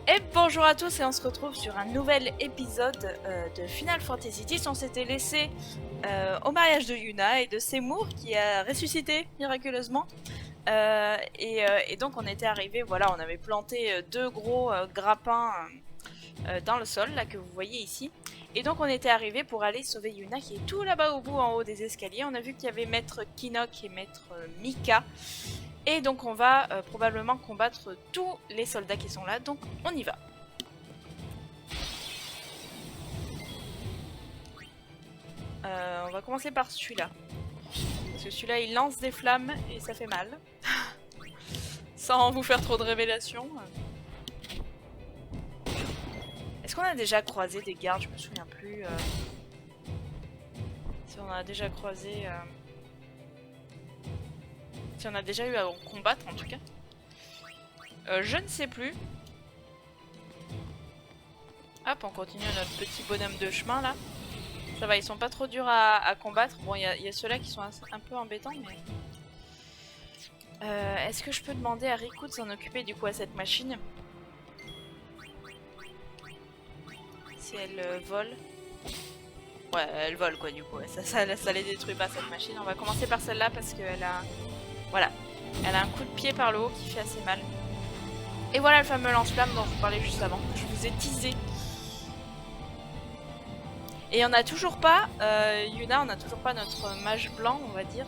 Et bonjour à tous et on se retrouve sur un nouvel épisode de Final Fantasy X. On s'était laissé au mariage de Yuna et de Seymour qui a ressuscité miraculeusement. Et donc on était arrivé, voilà, on avait planté deux gros grappins dans le sol, là que vous voyez ici. Et donc on était arrivé pour aller sauver Yuna qui est tout là-bas au bout en haut des escaliers. On a vu qu'il y avait Maître Kinok et Maître Mika. Et donc on va probablement combattre tous les soldats qui sont là, donc on y va. On va commencer par celui-là. Parce que celui-là il lance des flammes et ça fait mal. Sans vous faire trop de révélations. Est-ce qu'on a déjà croisé des gardes? Je me souviens plus. Si on a déjà croisé... Si on a déjà eu à combattre en tout cas. Je ne sais plus. Hop, on continue notre petit bonhomme de chemin là. Ça va, ils sont pas trop durs à combattre. Bon, il y a ceux-là qui sont un peu embêtants, mais... Est-ce que je peux demander à Riku de s'en occuper du coup à cette machine? Si elle vole. Ouais, elle vole quoi du coup. Ça les détruit pas cette machine. On va commencer par celle-là parce qu'elle a... Voilà. Elle a un coup de pied par le haut qui fait assez mal. Et voilà le fameux lance-flamme dont je vous parlais juste avant. Je vous ai teasé. Et on n'a toujours pas, Yuna, on n'a toujours pas notre mage blanc, on va dire,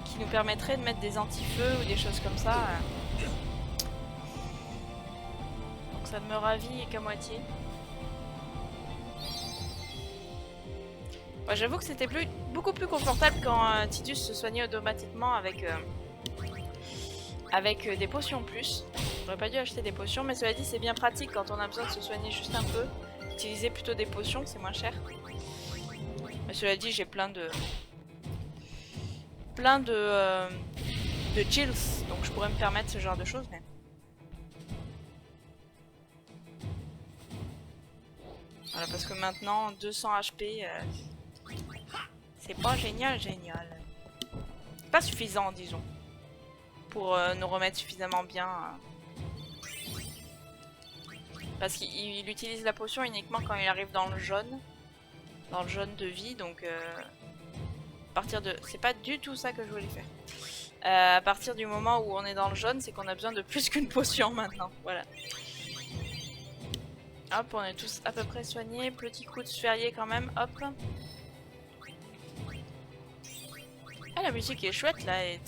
qui nous permettrait de mettre des anti-feux ou des choses comme ça. Donc ça ne me ravit qu'à moitié. Ouais, j'avoue que c'était beaucoup plus confortable quand Tidus se soignait automatiquement avec des potions plus. J'aurais pas dû acheter des potions, mais cela dit c'est bien pratique quand on a besoin de se soigner juste un peu. Utiliser plutôt des potions, c'est moins cher. Mais cela dit, j'ai plein de gills, donc je pourrais me permettre ce genre de choses. Mais... Voilà, parce que maintenant 200 HP, c'est pas génial. Pas suffisant, disons, pour nous remettre suffisamment bien. Parce qu'il utilise la potion uniquement quand il arrive dans le jaune de vie, donc à partir de... C'est pas du tout ça que je voulais faire. À partir du moment où on est dans le jaune, c'est qu'on a besoin de plus qu'une potion maintenant, voilà. Hop, on est tous à peu près soignés, petit coup de sphérié quand même, hop. Ah, la musique est chouette là, elle est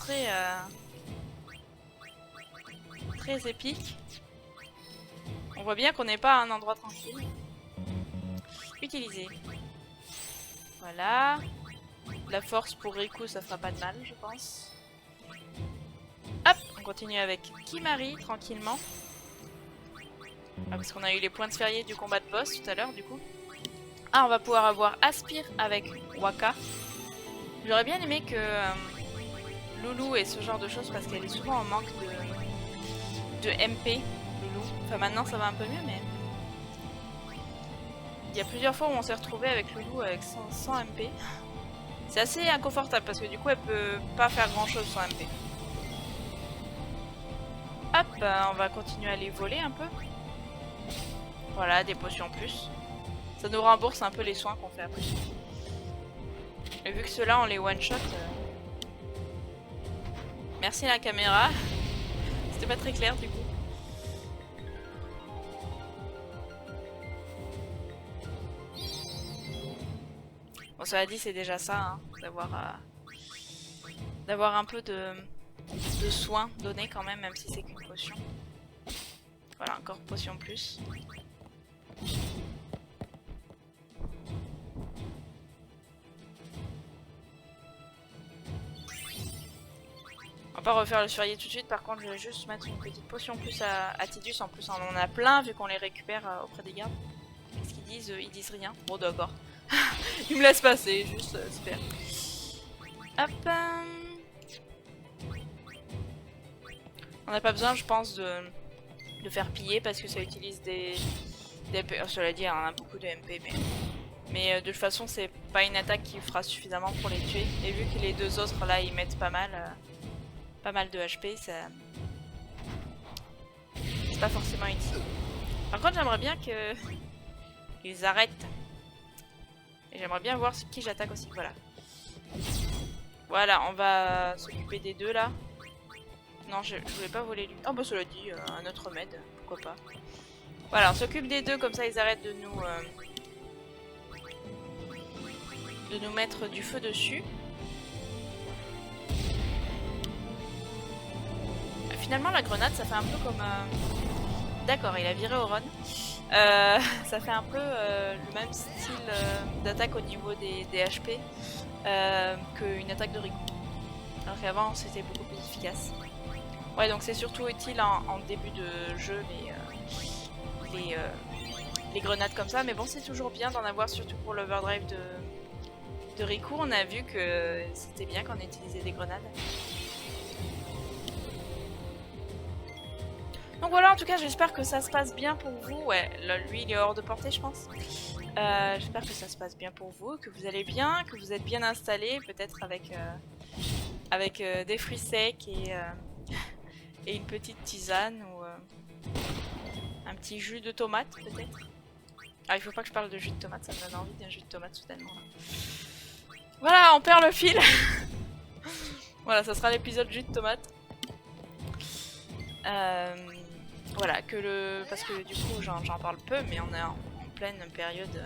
très épique. On voit bien qu'on n'est pas à un endroit tranquille. Utiliser. Voilà. La force pour Riku, ça fera pas de mal, je pense. Hop, on continue avec Kimahri, tranquillement. Ah, parce qu'on a eu les points de sphérié du combat de boss tout à l'heure, du coup. Ah, on va pouvoir avoir Aspire avec Wakka. J'aurais bien aimé que Loulou ait ce genre de choses, parce qu'elle est souvent en manque de MP, Loulou. Enfin, maintenant, ça va un peu mieux, mais... Il y a plusieurs fois où on s'est retrouvé avec Loulou avec 100 MP. C'est assez inconfortable parce que du coup elle peut pas faire grand chose sans MP. Hop, on va continuer à les voler un peu. Voilà, des potions plus. Ça nous rembourse un peu les soins qu'on fait après. Et vu que ceux-là on les one-shot... Merci la caméra. C'était pas très clair du coup. Bon, cela dit, c'est déjà ça, hein, d'avoir un peu de soins donnés quand même si c'est qu'une potion. Voilà, encore potion plus. On va pas refaire le surveiller tout de suite, par contre je vais juste mettre une petite potion plus à Tidus. En plus on en a plein vu qu'on les récupère auprès des gardes. Qu'est-ce qu'ils disent? Ils disent rien. Bon d'accord. Ils me laissent passer, juste super. Hop. On n'a pas besoin, je pense, de faire piller parce que ça utilise des MP. Oh, cela dit, on a beaucoup de MP, mais de toute façon, c'est pas une attaque qui fera suffisamment pour les tuer. Et vu que les deux autres là, ils mettent pas mal de HP, ça... c'est pas forcément utile. Par contre, j'aimerais bien que ils arrêtent. Et j'aimerais bien voir qui j'attaque aussi. Voilà. Voilà, on va s'occuper des deux là. Non, je voulais pas voler lui. Oh bah cela dit, un autre med, pourquoi pas. Voilà, on s'occupe des deux, comme ça ils arrêtent de nous mettre du feu dessus. Finalement la grenade ça fait un peu comme... D'accord, il a viré Auron. Ça fait un peu le même style d'attaque au niveau des HP qu'une attaque de Riku. Alors qu'avant c'était beaucoup plus efficace. Ouais, donc c'est surtout utile en début de jeu les grenades comme ça, mais bon c'est toujours bien d'en avoir, surtout pour l'overdrive de Riku. On a vu que c'était bien quand on utilisait des grenades. Donc voilà, en tout cas j'espère que ça se passe bien pour vous. Ouais, là, lui il est hors de portée je pense. J'espère que ça se passe bien pour vous, que vous allez bien, que vous êtes bien installés, peut-être avec des fruits secs et une petite tisane ou un petit jus de tomate peut-être. Ah, il faut pas que je parle de jus de tomate, ça me donne envie d'un jus de tomate soudainement. Voilà, on perd le fil. Voilà, ça sera l'épisode jus de tomate. Voilà, parce que du coup j'en parle peu, mais on est en pleine période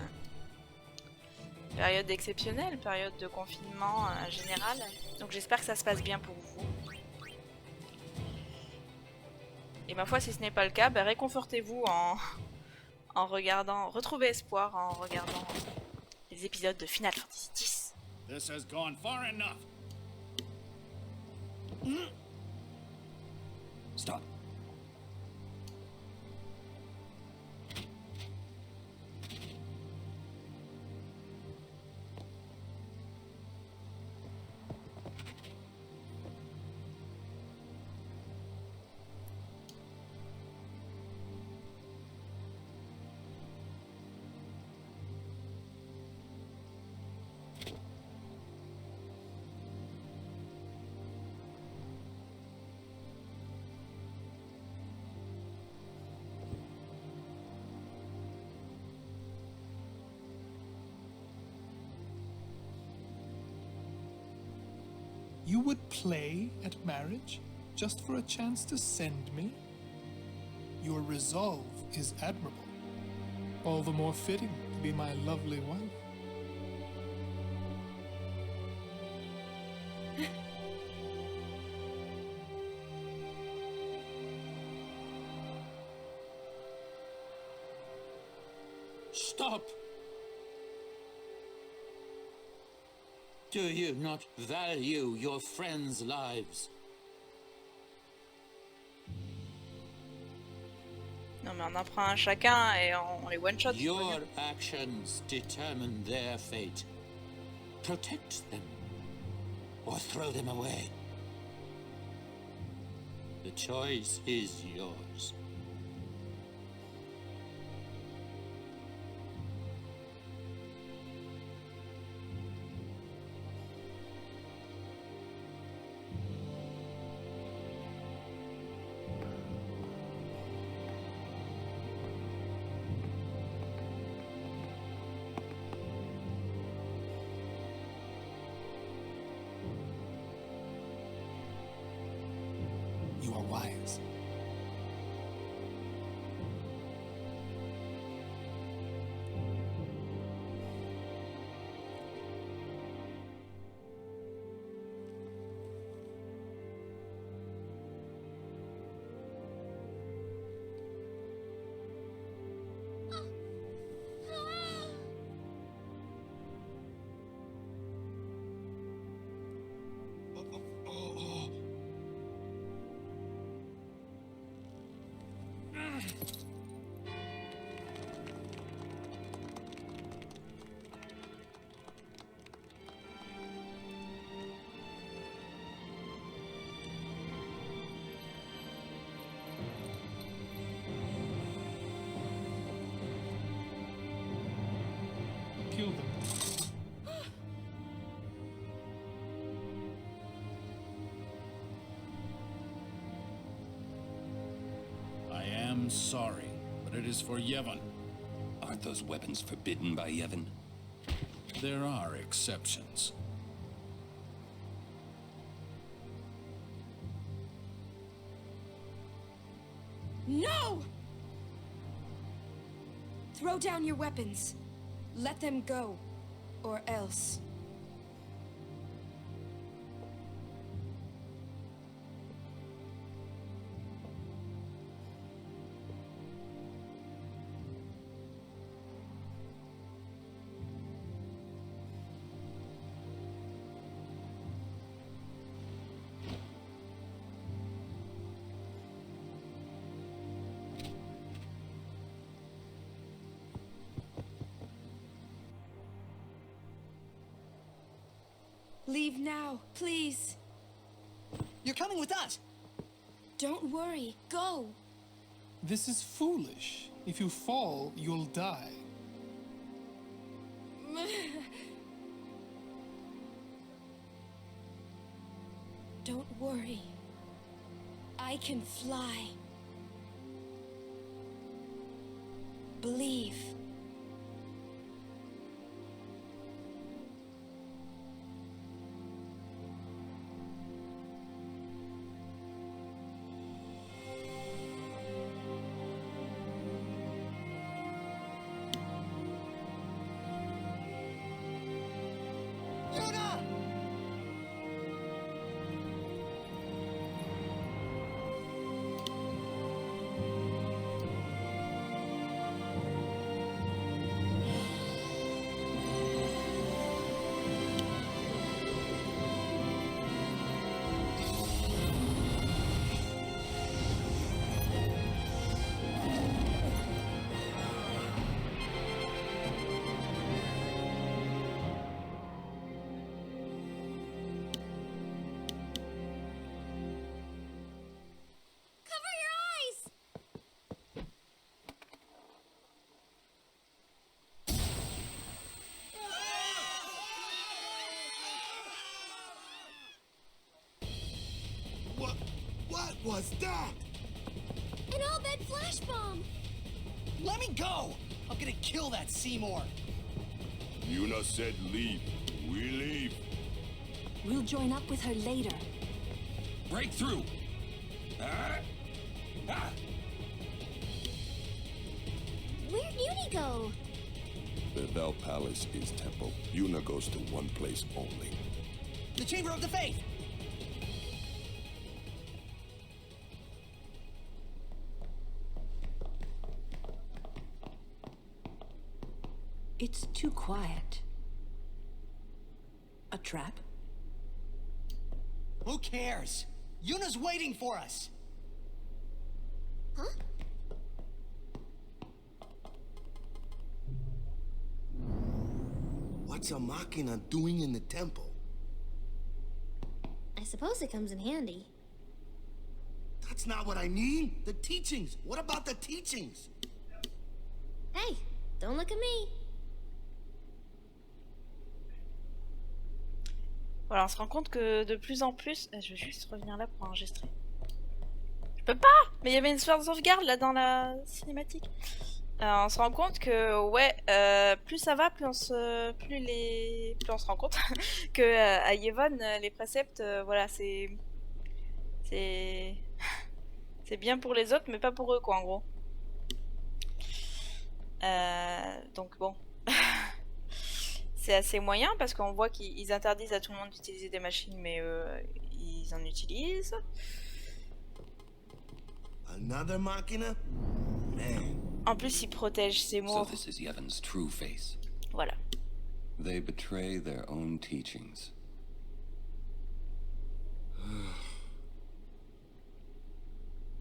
exceptionnelle, période de confinement général. Donc j'espère que ça se passe bien pour vous. Et ma foi, si ce n'est pas le cas, bah, réconfortez-vous en regardant, retrouvez espoir en regardant les épisodes de Final Fantasy X. This has gone far enough. Stop. You would play at marriage just for a chance to send me? Your resolve is admirable. All the more fitting to be my lovely wife. Stop! Do you not value your friends' lives? Non mais on en prend un chacun et on les one-shot. Your actions determine their fate. Protect them, or throw them away. The choice is yours. You are wise. Kill them. I am sorry, but but it is for Yevon. Aren't those weapons forbidden by Yevon? There are exceptions. No! Throw down your weapons. Let them go. Or else. Leave now, please. You're coming with us! Don't worry. Go. This is foolish. If you fall, you'll die. Don't worry. I can fly. Believe. What was that? An all-bed flash bomb! Let me go! I'm gonna kill that Seymour! Yuna said leave. We leave. We'll join up with her later. Break through. Ah! Ah! Where'd Uni go? The Vel Palace is temple. Yuna goes to one place only. The Chamber of the Faith! It's too quiet. A trap? Who cares? Yuna's waiting for us! Huh? What's a Machina doing in the temple? I suppose it comes in handy. That's not what I mean. The teachings. What about the teachings? Hey, don't look at me. Voilà, on se rend compte que de plus en plus... Je vais juste revenir là pour enregistrer. Je peux pas. Mais il y avait une sphère de sauvegarde là dans la cinématique. On se rend compte que, ouais, plus ça va, plus on se rend compte que à Yevon, les préceptes, voilà, c'est bien pour les autres, mais pas pour eux, quoi, en gros. Donc bon, c'est assez moyen parce qu'on voit qu'ils interdisent à tout le monde d'utiliser des machines, mais ils en utilisent. Another Machina? Man. En plus, ils protègent Seymour. So this is Yevon's true face. Voilà. They betray their own teachings.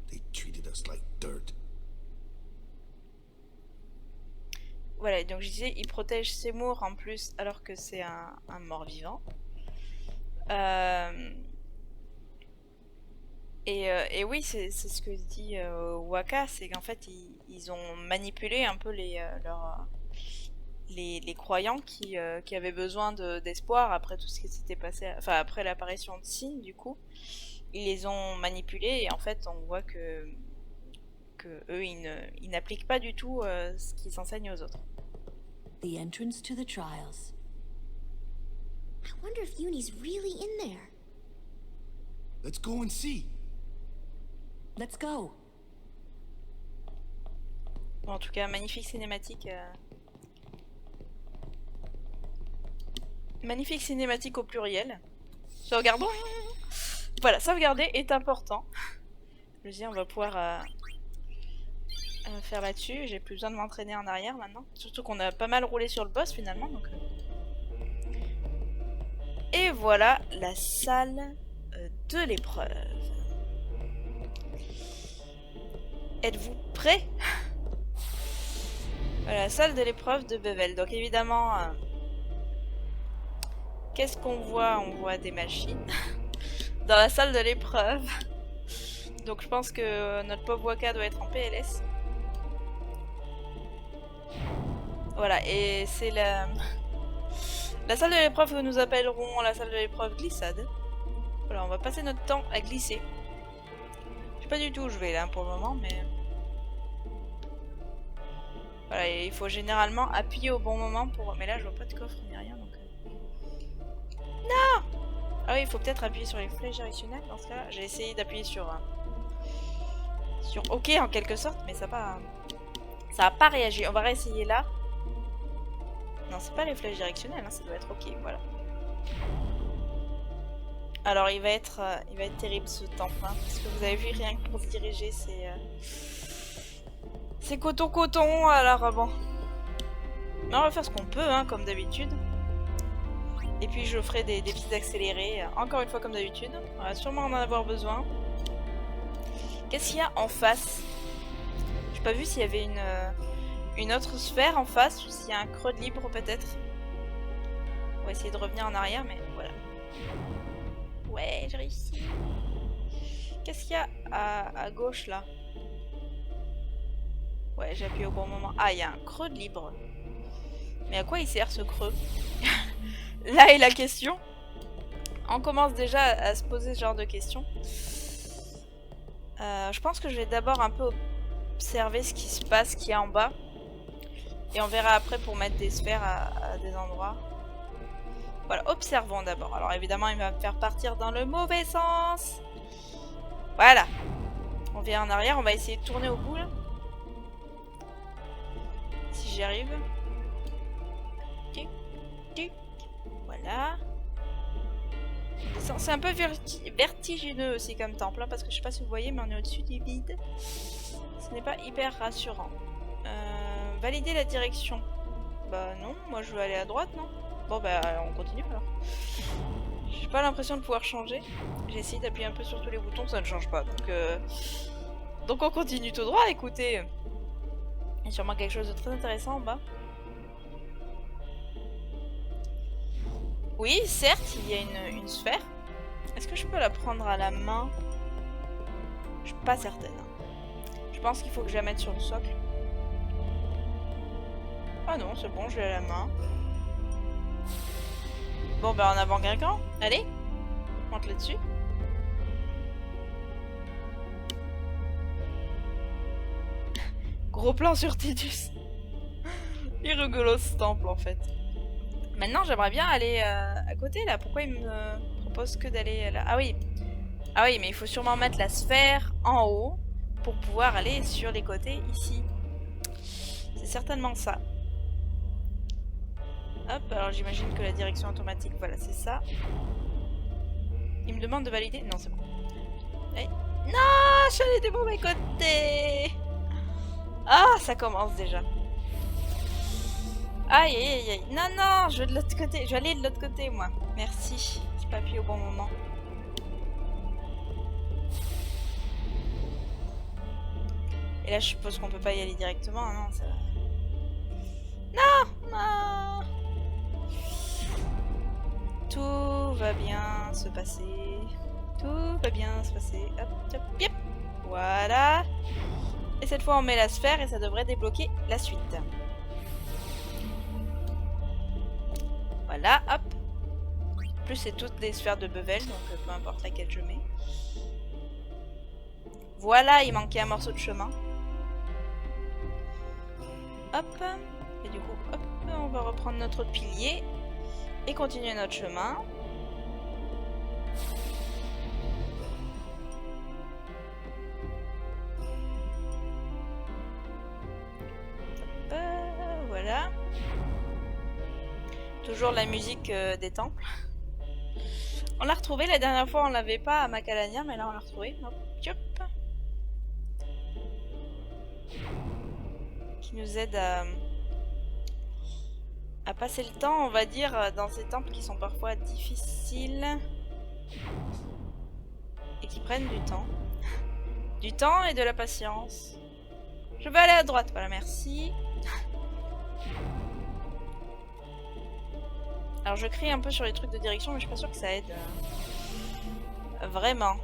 They treated us like dirt. Voilà, donc je disais, ils protègent Seymour en plus, alors que c'est un mort-vivant. Et oui, c'est ce que dit Waka, c'est qu'en fait, ils ont manipulé un peu les croyants qui avaient besoin d'espoir après tout ce qui s'était passé, enfin après l'apparition de Sin, du coup. Ils les ont manipulés et en fait, on voit que que eux, ils n'appliquent pas du tout ce qu'ils enseignent aux autres. The entrance to the trials. I wonder if Uni's really in there. Let's go and see. Let's go. Bon, en tout cas, magnifique cinématique. Magnifique cinématique au pluriel. Sauvegardons. Voilà, sauvegarder est important. Je veux dire, on va pouvoir faire là-dessus. J'ai plus besoin de m'entraîner en arrière maintenant. Surtout qu'on a pas mal roulé sur le boss finalement. Donc... Et voilà la salle de l'épreuve. Êtes-vous prêts? Voilà, la salle de l'épreuve de Bevel. Donc évidemment, qu'est-ce qu'on voit? On voit des machines dans la salle de l'épreuve. Donc je pense que notre pauvre Waka doit être en PLS. Voilà, et c'est la salle de l'épreuve que nous appellerons la salle de l'épreuve glissade. Voilà, on va passer notre temps à glisser. Je sais pas du tout où je vais là pour le moment, mais... Voilà, et il faut généralement appuyer au bon moment pour... Mais là, je vois pas de coffre ni rien, donc... Non! Ah oui, il faut peut-être appuyer sur les flèches directionnelles dans ce cas-là. J'ai essayé d'appuyer sur OK en quelque sorte, mais ça a pas réagi. On va réessayer là. Non, c'est pas les flèches directionnelles, hein, ça doit être OK, voilà. Alors, il va être terrible ce temple, hein, parce que vous avez vu, rien que pour se diriger, c'est coton, alors bon. Mais on va faire ce qu'on peut, hein, comme d'habitude. Et puis je ferai des petits accélérés, encore une fois comme d'habitude. On va sûrement en avoir besoin. Qu'est-ce qu'il y a en face? J'ai pas vu s'il y avait une autre sphère en face, ou s'il y a un creux de libre peut-être. On va essayer de revenir en arrière, mais voilà. Ouais, j'ai réussi. Qu'est-ce qu'il y a à gauche là? Ouais, j'ai appuyé au bon moment. Ah, il y a un creux de libre. Mais à quoi il sert ce creux? Là est la question. On commence déjà à se poser ce genre de questions. Je pense que je vais d'abord un peu observer ce qui se passe, qu'il y a en bas. Et on verra après pour mettre des sphères à des endroits. Voilà, observons d'abord. Alors évidemment, il va me faire partir dans le mauvais sens. Voilà. On vient en arrière, on va essayer de tourner au bout là. Si j'y arrive. Voilà. C'est un peu vertigineux aussi comme temple, hein, parce que je sais pas si vous voyez, mais on est au-dessus du vide. Ce n'est pas hyper rassurant. Valider la direction. Bah non, moi je veux aller à droite, non? Bon bah on continue alors. J'ai pas l'impression de pouvoir changer. J'ai essayé d'appuyer un peu sur tous les boutons, ça ne change pas. Donc on continue tout droit, écoutez. Il y a sûrement quelque chose de très intéressant en bas. Oui, certes, il y a une sphère. Est-ce que je peux la prendre à la main? Je suis pas certaine. Je pense qu'il faut que je la mette sur le socle. Ah non, c'est bon, je l'ai à la main. Bon, bah en avant quelqu'un. Allez, monte là-dessus. Gros plan sur Tidus. Il est rigolo ce temple en fait. Maintenant, j'aimerais bien aller à côté là. Pourquoi il me propose que d'aller là? Ah oui, mais il faut sûrement mettre la sphère en haut pour pouvoir aller sur les côtés ici. C'est certainement ça. Hop, alors j'imagine que la direction automatique, voilà, c'est ça. Il me demande de valider? Non, c'est bon. Allez. Non, je suis allée du mauvais côté. Ah, ça commence déjà. Aïe, aïe, aïe. Non, je vais de l'autre côté. Je vais aller de l'autre côté, moi. Merci. J'ai pas appuyé au bon moment. Et là, je suppose qu'on peut pas y aller directement, non, ça... Non. Tout va bien se passer. Tout va bien se passer. Hop, hop, yep. Voilà. Et cette fois, on met la sphère et ça devrait débloquer la suite. Voilà, hop. En plus, c'est toutes des sphères de Bevel, donc peu importe laquelle je mets. Voilà, il manquait un morceau de chemin. hop. Et du coup, hop, on va reprendre notre pilier et continuer notre chemin. Hop, voilà. Toujours la musique des temples. On l'a retrouvé la dernière fois, on l'avait pas à Macalania, mais là on l'a retrouvé. Hop, hop. Qui nous aide à passer le temps, on va dire, dans ces temples qui sont parfois difficiles et qui prennent du temps. Du temps et de la patience. Je vais aller à droite, voilà, merci. Alors je crie un peu sur les trucs de direction, mais je suis pas sûre que ça aide vraiment.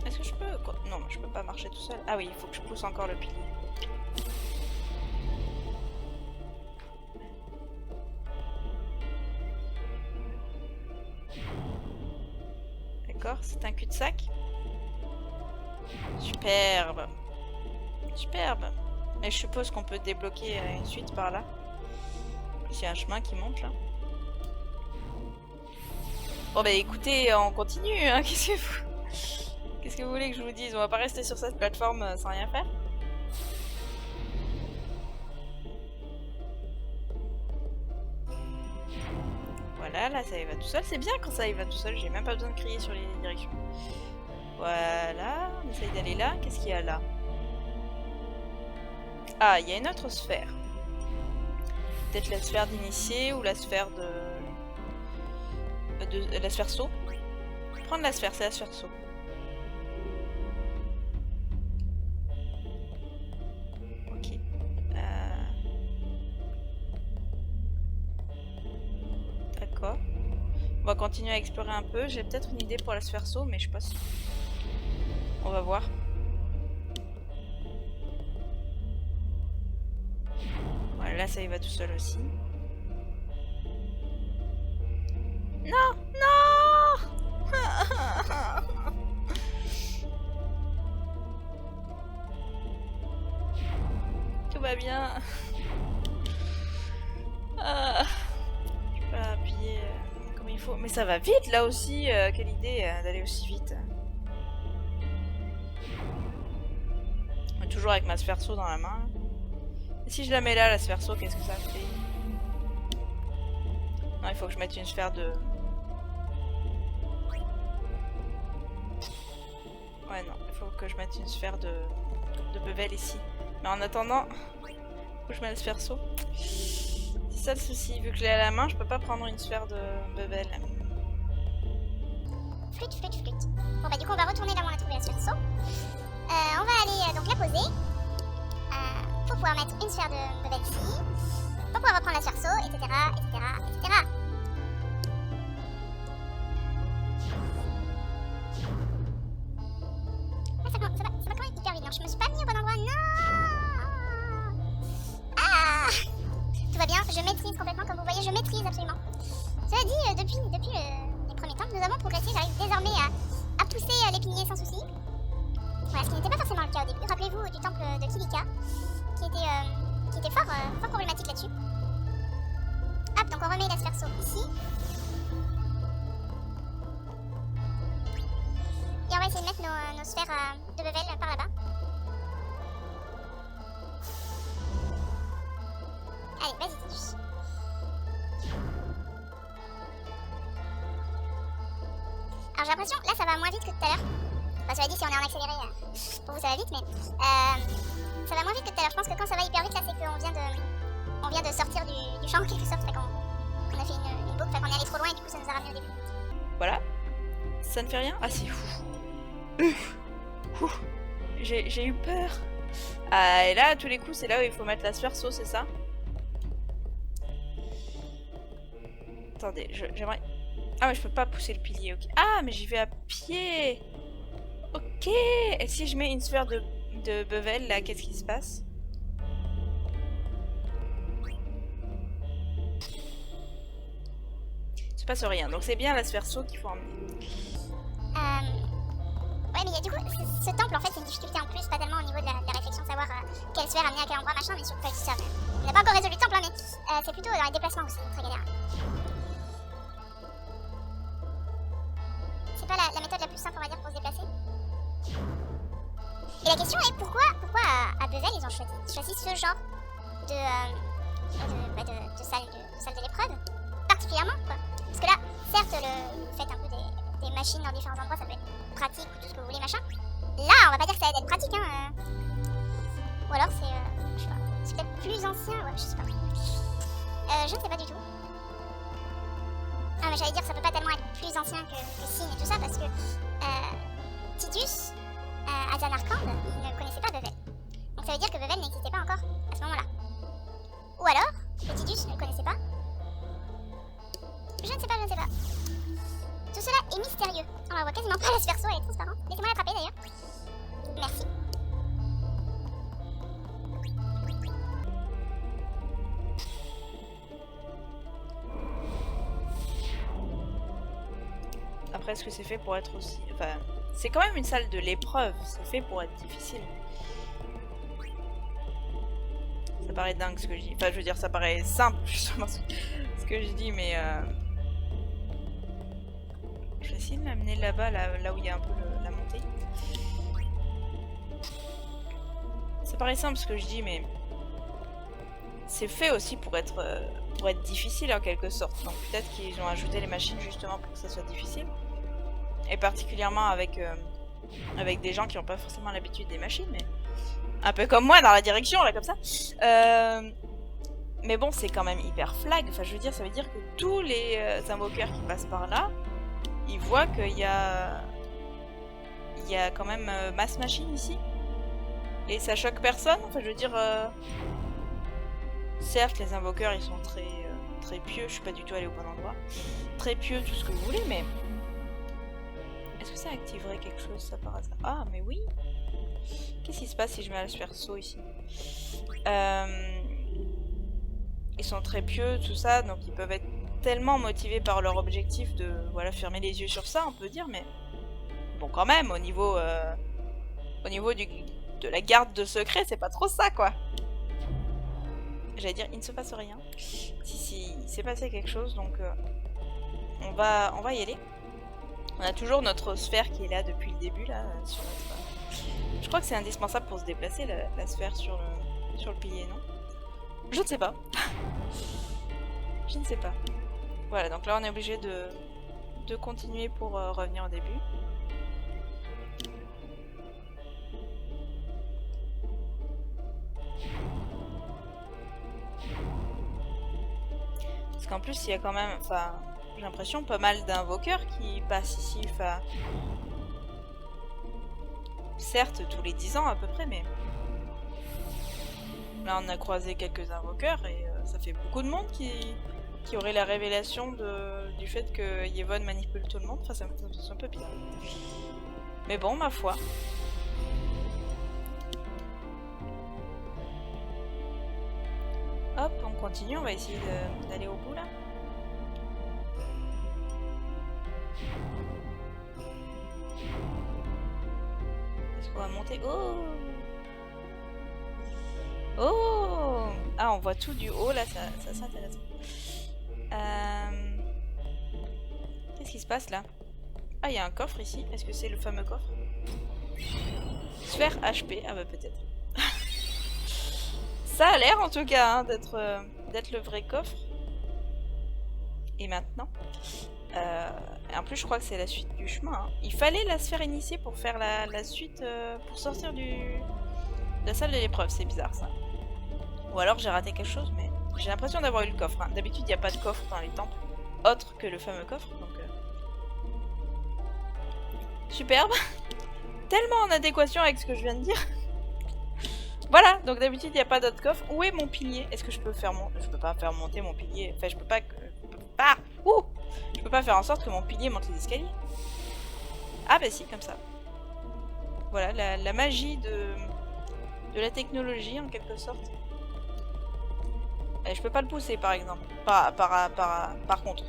Est-ce que je peux... Non, je peux pas marcher tout seul. Ah oui, il faut que je pousse encore le pilier. D'accord, c'est un cul-de-sac. Superbe. Superbe. Et je suppose qu'on peut débloquer une suite par là. Il y a un chemin qui monte là. Bon bah écoutez, on continue, hein. Qu'est-ce que vous voulez que je vous dise? On va pas rester sur cette plateforme sans rien faire. Voilà, là ça y va tout seul. C'est bien quand ça y va tout seul, j'ai même pas besoin de crier sur les directions. Voilà, on essaye d'aller là. Qu'est-ce qu'il y a là? Ah, il y a une autre sphère. Peut-être la sphère d'initié ou la sphère de la sphère saut. Prendre la sphère, c'est la sphère saut. Ok. D'accord. On va continuer à explorer un peu. J'ai peut-être une idée pour la sphère saut, mais je suis pas sûre. On va voir. Voilà, là ça y va tout seul aussi. Non, non. Tout va bien. Je peux pas appuyer comme il faut. Mais ça va vite là aussi. Quelle idée d'aller aussi vite. Toujours avec ma sphère saut dans la main. Et si je la mets là, la sphère saut, qu'est-ce que ça fait? Non, il faut que je mette une sphère de... Ouais, non, il faut que je mette une sphère de bevel ici. Mais en attendant, il faut que je mette la sphère saut. C'est ça le souci, vu que je l'ai à la main, je peux pas prendre une sphère de bevel. Flûte, flûte, flûte. Bon bah du coup on va retourner là où on a trouvé la sphère saut. On va aller donc la poser. Pour pouvoir mettre une sphère de bevel ici. Pour pouvoir reprendre la sphère saut, etc. etc. etc. Ça va quand même hyper vite. Non, je me suis pas mis au bon endroit. Non. Ah. Tout va bien, je maîtrise complètement. Comme vous voyez, je maîtrise absolument. Cela dit, depuis les premiers temps, nous avons progressé. J'arrive désormais à pousser les piliers sans souci. Voilà, ce qui n'était pas forcément le cas au début. Rappelez-vous du temple de Kilika, qui était fort problématique là-dessus. Hop, donc on remet la sphère saut ici. Et on va essayer de mettre nos sphères de bevel par là-bas. Allez, vas-y, Tidus. Alors j'ai l'impression, là ça va moins vite que tout à l'heure. Enfin, cela dit, si on est en accéléré, pour vous ça va vite, mais ça va moins vite que tout à l'heure. Je pense que quand ça va hyper vite, là c'est qu'on vient de sortir du champ en quelque sorte. Fait qu'on a fait une boucle, fait qu'on est allé trop loin et du coup ça nous a ramené au début. Voilà. Ça ne fait rien? Ah si, j'ai eu peur. Ah, et là, à tous les coups, c'est là où il faut mettre la sphère saut, c'est ça? Attendez, j'aimerais... Ah mais je peux pas pousser le pilier, ok. Ah mais j'y vais à pied. Ok. Et si je mets une sphère de bevel là, qu'est-ce qui se passe? Il se passe rien, donc c'est bien la sphère saut qu'il faut emmener. Ouais mais du coup, ce temple en fait c'est une difficulté en plus, pas tellement au niveau de la réflexion de savoir quelle sphère amener à quel endroit machin, mais surtout pas ça. Il n'y a pas c'est plutôt dans les déplacements où c'est très galère. C'est pas la méthode la plus simple, on va dire, pour se déplacer. Et la question est pourquoi à Bevel ils ont choisi ce genre de salle de l'épreuve, particulièrement quoi. Parce que là, certes, le fait un peu des machines dans différents endroits, ça peut être pratique ou tout ce que vous voulez, machin. Là, on va pas dire que ça va être pratique, hein. Ou alors c'est, je sais pas, c'est peut-être plus ancien, ouais, je sais pas. Je ne sais pas du tout. Ah mais j'allais dire que ça peut pas tellement être plus ancien que Sin et tout ça parce que Tidus, à Zanarkand, il ne connaissait pas Bevel. Donc ça veut dire que Bevel n'existait pas encore à ce moment-là. Ou alors, que Tidus ne le connaissait pas. Je ne sais pas, je ne sais pas. Tout cela est mystérieux. On la voit quasiment pas, la sphère elle est transparente. Laissez-moi l'attraper d'ailleurs. Merci. Après, est-ce que c'est fait pour être aussi... Enfin, c'est quand même une salle de l'épreuve. C'est fait pour être difficile. Ça paraît dingue ce que je dis. Enfin, je veux dire, ça paraît simple, justement, ce que je dis, mais... Je vais essayer de l'amener là-bas, là où il y a un peu la montée. Ça paraît simple ce que je dis, mais... C'est fait aussi pour être difficile en quelque sorte. Donc peut-être qu'ils ont ajouté les machines justement pour que ça soit difficile. Et particulièrement avec des gens qui n'ont pas forcément l'habitude des machines, mais un peu comme moi dans la direction, là, comme ça. Mais bon, c'est quand même hyper flag. Enfin, je veux dire, ça veut dire que tous les invoqueurs qui passent par là, ils voient qu'il y a quand même masse machine ici. Et ça choque personne. Enfin, je veux dire... Certes, les invoqueurs, ils sont très pieux. Je suis pas du tout allée au bon endroit. Très pieux, tout ce que vous voulez, mais... Est-ce que ça activerait quelque chose, ça, par hasard? Ah, mais oui. Qu'est-ce qui se passe si je mets la sphère saut ici? Ils sont très pieux, tout ça, donc ils peuvent être tellement motivés par leur objectif de, voilà, fermer les yeux sur ça, on peut dire, mais... Bon, quand même, au niveau de la garde de secret, c'est pas trop ça, quoi. J'allais dire, il ne se passe rien. Si, il s'est passé quelque chose, donc on va y aller. On a toujours notre sphère qui est là depuis le début, là, sur notre... Je crois que c'est indispensable pour se déplacer, la sphère sur le pilier, non? Je ne sais pas. Je ne sais pas. Voilà, donc là on est obligé de continuer pour revenir au début. Parce qu'en plus, il y a quand même, enfin, j'ai l'impression pas mal d'invoqueurs qui passent ici, enfin... Certes, tous les 10 ans à peu près, mais... Là, on a croisé quelques invoqueurs et ça fait beaucoup de monde qui aurait la révélation du fait que Yevon manipule tout le monde. Enfin, ça me semble un peu bizarre. Mais bon, ma foi. Hop, on continue, on va essayer d'aller au bout là. Est-ce qu'on va monter? Oh! Oh! Ah, on voit tout du haut là, ça c'est intéressant. Qu'est-ce qui se passe là? Ah, il y a un coffre ici. Est-ce que c'est le fameux coffre? Sphère HP, ah bah peut-être. Ça a l'air en tout cas hein, d'être le vrai coffre. Et maintenant en plus je crois que c'est la suite du chemin hein. Il fallait la sphère initiée pour faire la suite pour sortir de la salle de l'épreuve. C'est bizarre ça. Ou alors j'ai raté quelque chose, mais j'ai l'impression d'avoir eu le coffre hein. D'habitude il n'y a pas de coffre dans les temples autre que le fameux coffre, donc superbe. Tellement en adéquation avec ce que je viens de dire. Voilà, donc d'habitude il n'y a pas d'autre coffre. Où est mon pilier? Est-ce que je peux faire je peux pas faire monter mon pilier. Enfin, je peux pas faire en sorte que mon pilier monte les escaliers. Ah bah si, comme ça. Voilà, la magie de la technologie en quelque sorte. Et je peux pas le pousser par exemple. Par contre.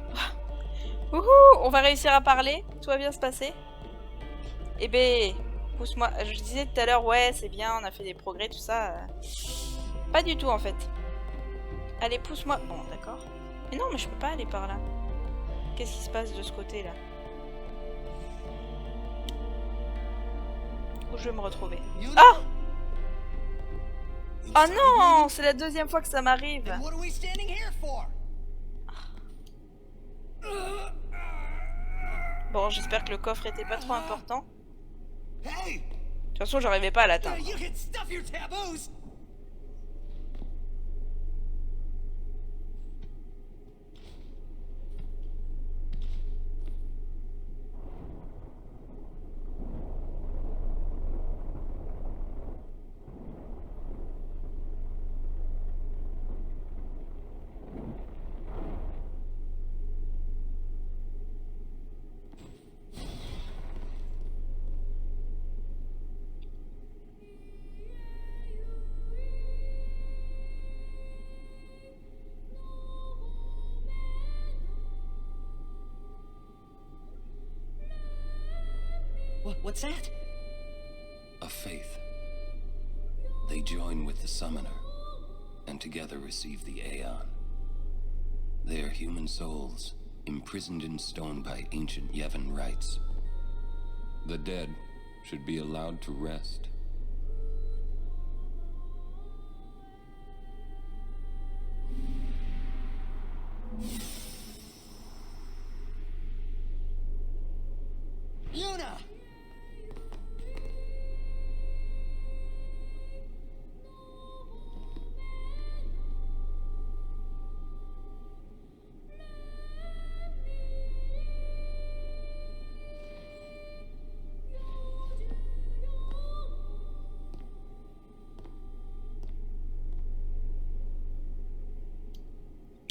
Wouhou, on va réussir à parler. Tout va bien se passer. Eh ben... Pousse-moi. Je disais tout à l'heure, ouais, c'est bien, on a fait des progrès, tout ça. Pas du tout, en fait. Allez, pousse-moi. Bon, d'accord. Mais non, mais je peux pas aller par là. Qu'est-ce qui se passe de ce côté-là? Où je vais me retrouver? Ah! Oh non! C'est la deuxième fois que ça m'arrive. What are we standing here for? Bon, j'espère que le coffre était pas trop important. Hey! De toute façon, j'arrivais pas à l'atteindre. You can stuff your taboos. What's that? A faith. They join with the Summoner, and together receive the Aeon. They are human souls, imprisoned in stone by ancient Yevon rites. The dead should be allowed to rest. Yuna!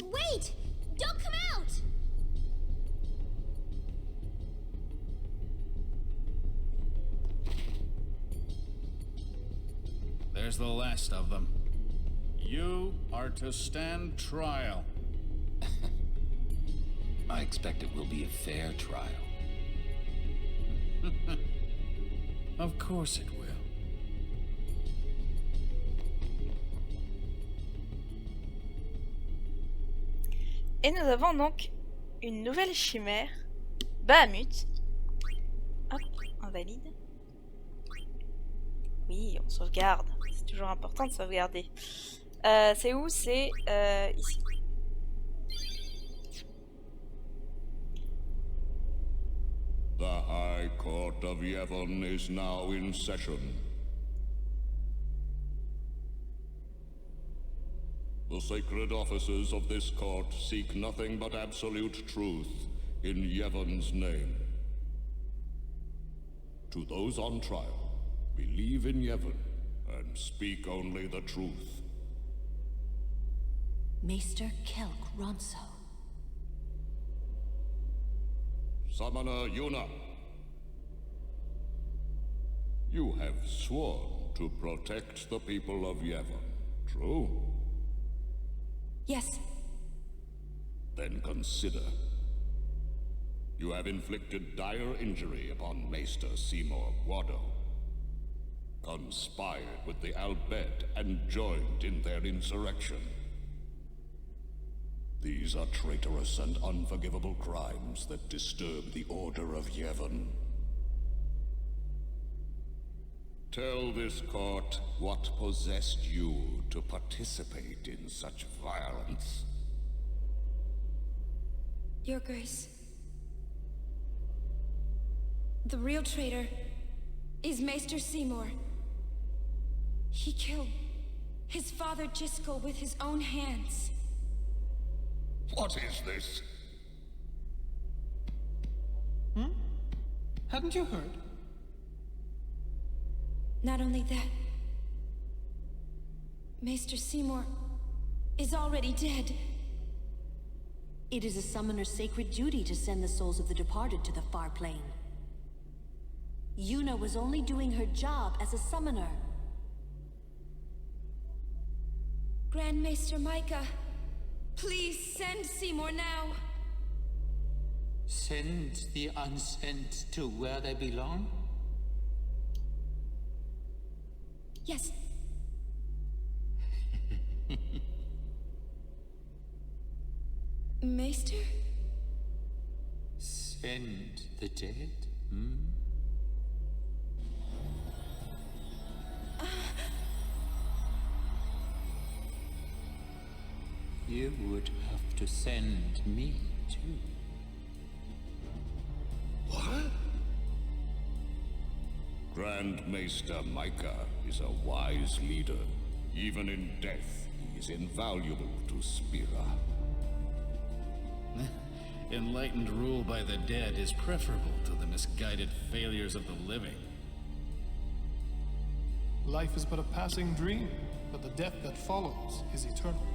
Wait! Don't come out! There's the last of them. You are to stand trial. I expect it will be a fair trial. Of course it will. Et nous avons donc une nouvelle chimère, Bahamut. Hop, on valide. Oui, on sauvegarde. C'est toujours important de sauvegarder. C'est où? C'est ici. The High Court of Yevon is now in session. The sacred officers of this court seek nothing but absolute truth in Yevon's name. To those on trial, believe in Yevon and speak only the truth. Maester Kelk Ronso. Summoner Yuna, you have sworn to protect the people of Yevon, true? Yes. Then consider. You have inflicted dire injury upon Maester Seymour Guado, conspired with the Albed and joined in their insurrection. These are traitorous and unforgivable crimes that disturb the order of Yevon. Tell this court what possessed you to participate in such violence. Your Grace. The real traitor is Maester Seymour. He killed his father Jiskel with his own hands. What is this? Hadn't you heard? Not only that, Maester Seymour is already dead. It is a summoner's sacred duty to send the souls of the departed to the far plane. Yuna was only doing her job as a summoner. Grand Maester Micah, please send Seymour now. Send the unsent to where they belong? Yes. Maester? Send the dead, You would have to send me, too. What? Grand Maester Micah is a wise leader. Even in death, he is invaluable to Spira. Enlightened rule by the dead is preferable to the misguided failures of the living. Life is but a passing dream, but the death that follows is eternal.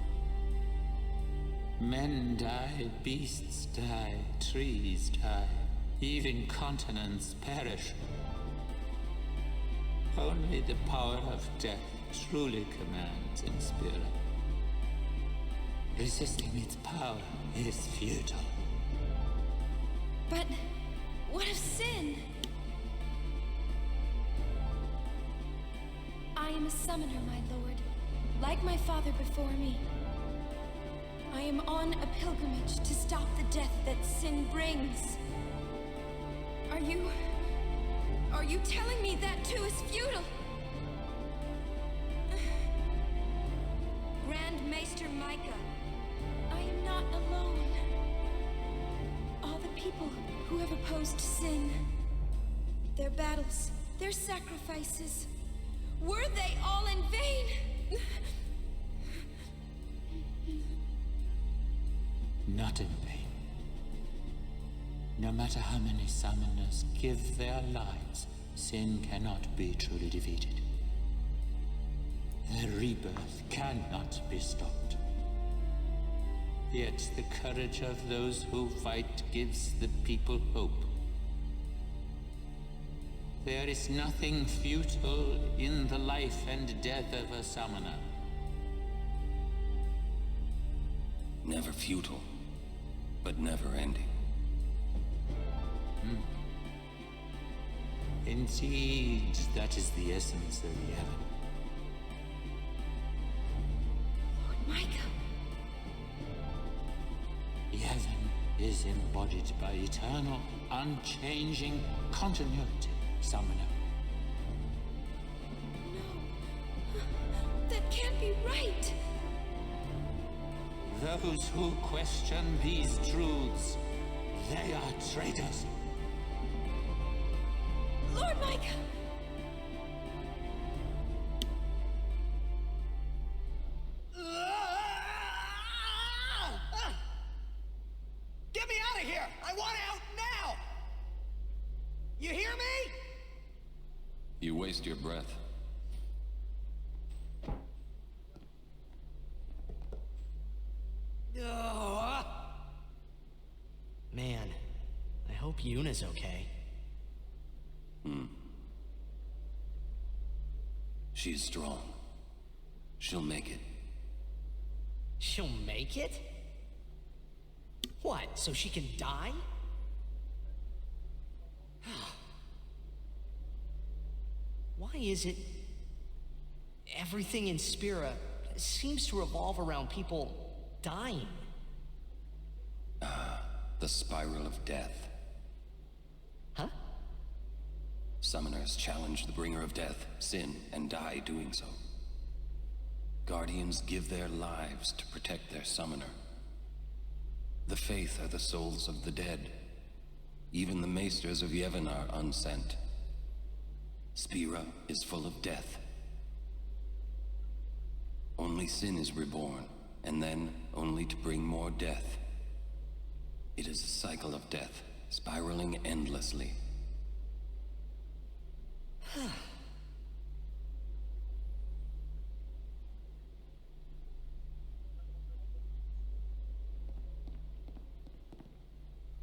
Men die, beasts die, trees die, even continents perish. Only the power of death truly commands in Spira. Resisting its power is futile. But what of sin? I am a summoner, my lord, like my father before me. I am on a pilgrimage to stop the death that sin brings. Are you telling me that too is futile? Grand Maester Micah, I am not alone. All the people who have opposed sin, their battles, their sacrifices, were they all in vain? Not in vain. No matter how many summoners give their lives, sin cannot be truly defeated. The rebirth cannot be stopped. Yet the courage of those who fight gives the people hope. There is nothing futile in the life and death of a summoner. Never futile, but never ending. Indeed, that is the essence of Yevon. Lord Micah. Yevon is embodied by eternal, unchanging continuity, summoner. No. That can't be right. Those who question these truths, they are traitors. Lord Micah! Get me out of here! I want out now! You hear me? You waste your breath. Man, I hope Yuna's okay. She's strong. She'll make it. She'll make it? What, so she can die? Why is it everything in Spira seems to revolve around people dying? The spiral of death. Huh? Summoners challenge the bringer of death, sin, and die doing so. Guardians give their lives to protect their summoner. The Faith are the souls of the dead. Even the Maesters of Yevon are unsent. Spira is full of death. Only sin is reborn, and then only to bring more death. It is a cycle of death, spiraling endlessly.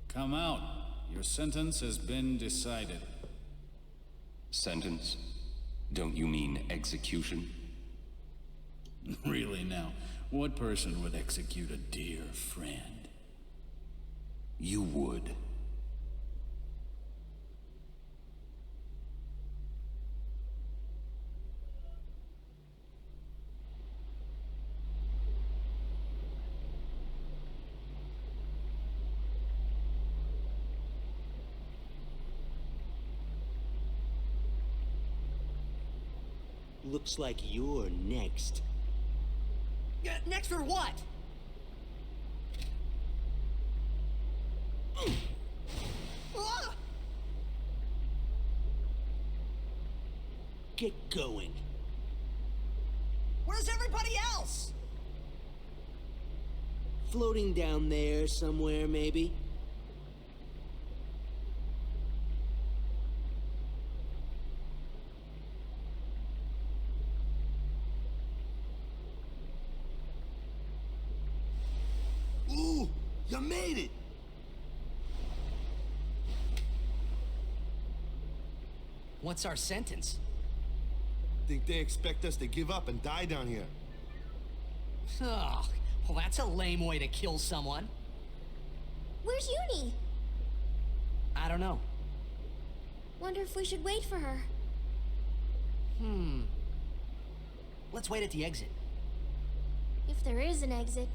Come out. Your sentence has been decided. Sentence? Don't you mean execution? Really now, what person would execute a dear friend? You would. Looks like you're next. Next for what? Get going. Where's everybody else? Floating down there somewhere, maybe? Ooh, you made it! What's our sentence? Think they expect us to give up and die down here. Oh, well, that's a lame way to kill someone. Where's Uni? I don't know. Wonder if we should wait for her. Let's wait at the exit. If there is an exit.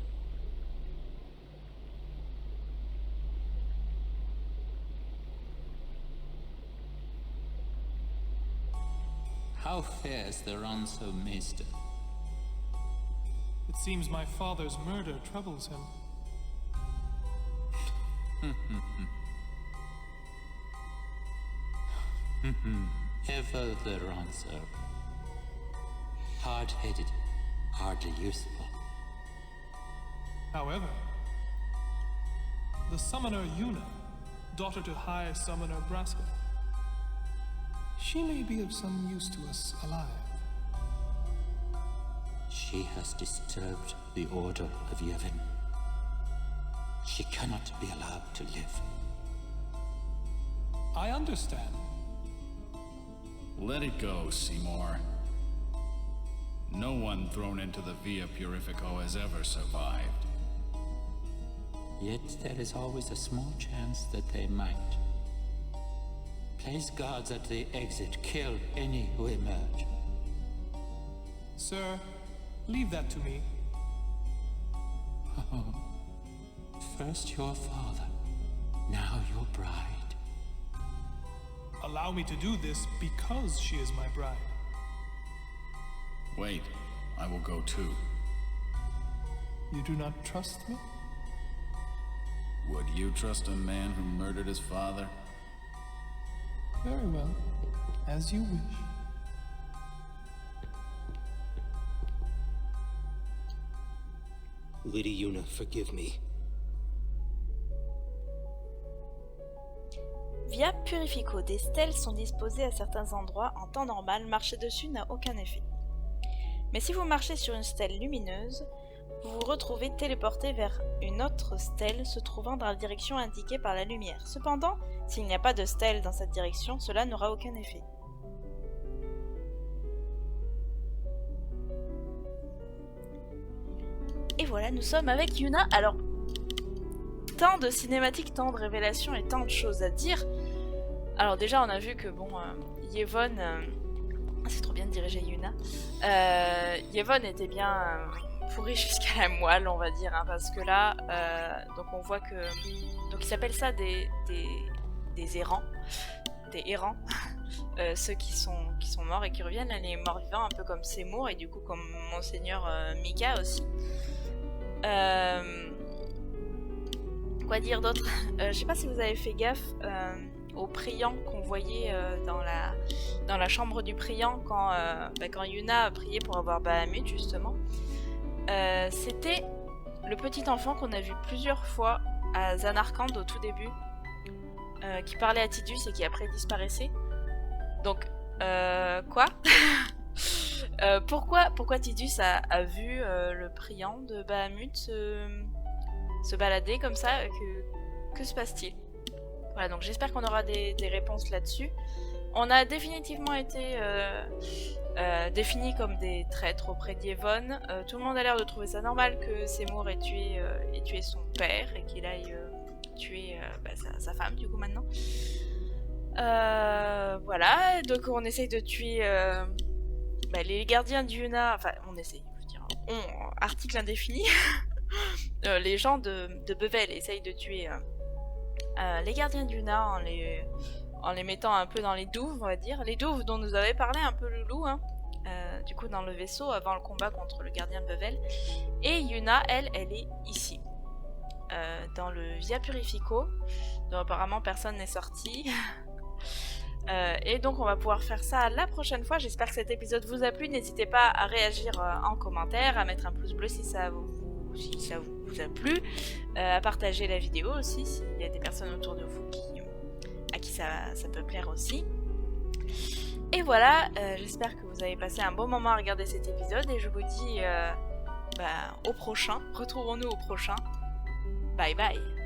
How fares the ransom, Maester? It seems my father's murder troubles him. Ever the ransom. Hard-headed, hardly useful. However, the summoner Yuna, daughter to High Summoner Braska, she may be of some use to us alive. She has disturbed the order of Yevon. She cannot be allowed to live. I understand. Let it go, Seymour. No one thrown into the Via Purifico has ever survived. Yet there is always a small chance that they might. Place guards at the exit. Kill any who emerge. Sir, leave that to me. Oh, first your father, now your bride. Allow me to do this because she is my bride. Wait, I will go too. You do not trust me? Would you trust a man who murdered his father? Very well, as you wish. Lady Yuna, forgive me. Via Purifico, des stèles sont disposées à certains endroits. En temps normal, marcher dessus n'a aucun effet. Mais si vous marchez sur une stèle lumineuse, vous vous retrouvez téléporté vers une autre stèle se trouvant dans la direction indiquée par la lumière. Cependant, s'il n'y a pas de stèle dans cette direction, cela n'aura aucun effet. Et voilà, nous sommes avec Yuna. Alors, tant de cinématiques, tant de révélations et tant de choses à dire. Alors déjà, on a vu que bon, Yevon, c'est trop bien de diriger Yuna. Yevon était bien pourri jusqu'à la moelle, on va dire, hein, parce que là, donc on voit que, donc ils s'appellent ça des errants, des errants, ceux qui sont morts et qui reviennent, là, les morts vivants, un peu comme Seymour et du coup comme Monseigneur Mika aussi. Quoi dire d'autre? Je sais pas si vous avez fait gaffe au priant qu'on voyait dans la chambre du priant quand Yuna a prié pour avoir Bahamut justement. C'était le petit enfant qu'on a vu plusieurs fois à Zanarkand au tout début, qui parlait à Tidus et qui après disparaissait. Donc, quoi? Pourquoi Tidus a vu le priant de Bahamut se balader comme ça? Que se passe-t-il? Voilà, donc j'espère qu'on aura des réponses là-dessus. On a définitivement été définis comme des traîtres auprès d'Yevon. Tout le monde a l'air de trouver ça normal que Seymour ait tué son père et qu'il aille tuer sa femme du coup maintenant. Voilà, donc on essaye de tuer les gardiens d'Yuna, enfin on essaye, je veux dire, article indéfini. Les gens de Bevel essayent de tuer les gardiens d'Yuna en les mettant un peu dans les douves, on va dire. Les douves dont nous avait parlé un peu Loulou, hein. du coup dans le vaisseau avant le combat contre le gardien de Bevel. Et Yuna, elle est ici. Dans le Via Purifico, dont apparemment personne n'est sorti. Et donc on va pouvoir faire ça la prochaine fois. J'espère que cet épisode vous a plu. N'hésitez pas à réagir en commentaire, à mettre un pouce bleu si ça vous a plu, à partager la vidéo aussi s'il y a des personnes autour de vous à qui ça peut plaire aussi. Et voilà, j'espère que vous avez passé un bon moment à regarder cet épisode et je vous dis au prochain. Retrouvons-nous au prochain. Bye bye.